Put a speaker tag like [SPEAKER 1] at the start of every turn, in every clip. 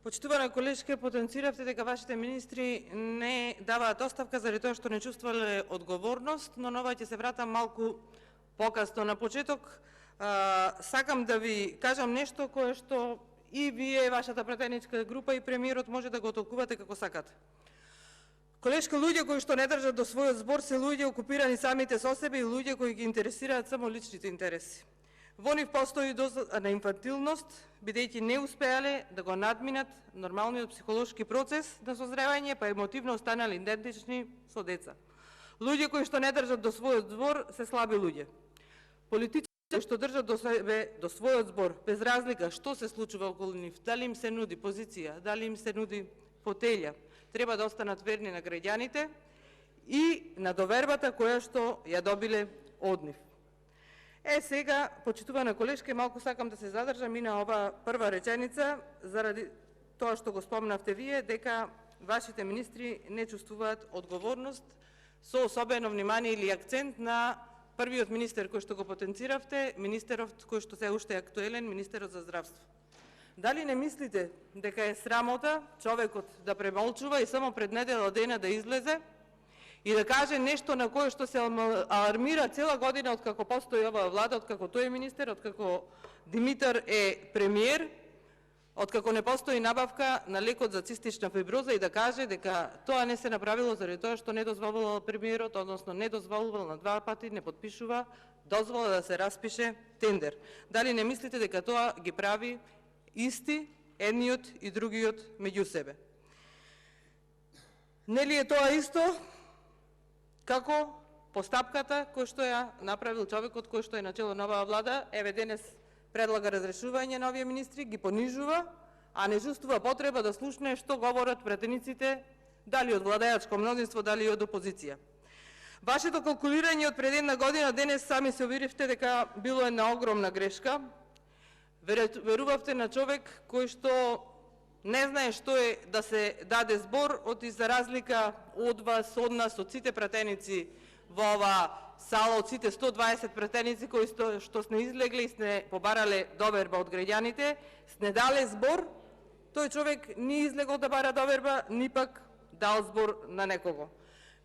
[SPEAKER 1] Почитувана колешке, потенциравте дека вашите министри не даваат оставка заради тоа што не чувствувале одговорност, но на ова ќе се вратам малку покасно. На почеток сакам да ви кажам нешто кое што и вие, вашата пратеничка група и премиерот може да го толкувате како сакате. Колешки, луѓе кои што не држат до својот збор се луѓе окупирани самите со себе и луѓе кои ги интересираат само личните интереси. Во нив постои доза на инфантилност, бидејќи не успеале да го надминат нормалниот психолошки процес на созревање, па емотивно останали идентични со деца. Луѓе кои што не држат до својот збор се слаби луѓе. Политици што држат до себе, до својот збор, без разлика што се случува околу нив, дали им се нуди позиција, дали им се нуди фотелја, треба да останат верни на граѓаните и на довербата која што ја добиле од нив. Сега, почитувана колешке, малку сакам да се задржам и на ова прва реченица, заради тоа што го спомнавте вие, дека вашите министри не чувствуваат одговорност, со особено внимание или акцент на првиот министер кој што го потенциравте, министерот кој што се уште е актуелен, министерот за здравство. Дали не мислите дека е срамота човекот да премолчува и само пред недела дена да излезе и да каже нешто на кое што се алармира цела година откако постои оваа влада, откако тој е министер, откако Димитар е премиер, откако не постои набавка на лекот за цистична фиброза и да каже дека тоа не се направило заради тоа што не дозволувал премиерот, односно не дозволувал на 2 пати, не подпишува дозвола да се распише тендер. Дали не мислите дека тоа ги прави исти едниот и другиот меѓу себе? Нели е тоа исто како постапката кој што ја направил човекот кој што е начело на оваа влада? Еве денес предлага разрешување на овие министри, ги понижува, а не чувствува потреба да слушне што говорат пратениците, дали од владеачко мнозинство, дали од опозиција. Вашето калкулирање од пред една година денес сами се уверивте дека било една огромна грешка. Верувавте на човек кој што не знае што е да се даде збор, оти за разлика од вас, од нас, од сите пратеници во оваа сала, од сите 120 пратеници кои што сме излегли и сме побарале доверба од граѓаните, сме дале збор, тој човек не излегол да бара доверба, ни пак дал збор на некого.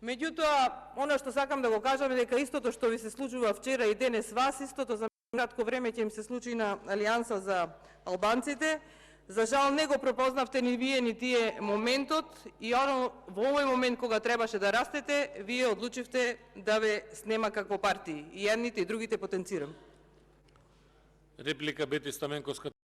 [SPEAKER 1] Меѓутоа, она што сакам да го кажам е дека истото што ви се случува вчера и денес вас, истото за кратко време ќе им се случи на Алијанса за албанците. За жал не го пропознавте ни вие ни тие моментот и во овој момент кога требаше да растете, вие одлучивте да ве снема како партии. И едните и другите потенцирам.
[SPEAKER 2] Реплика Бети Стаменковска.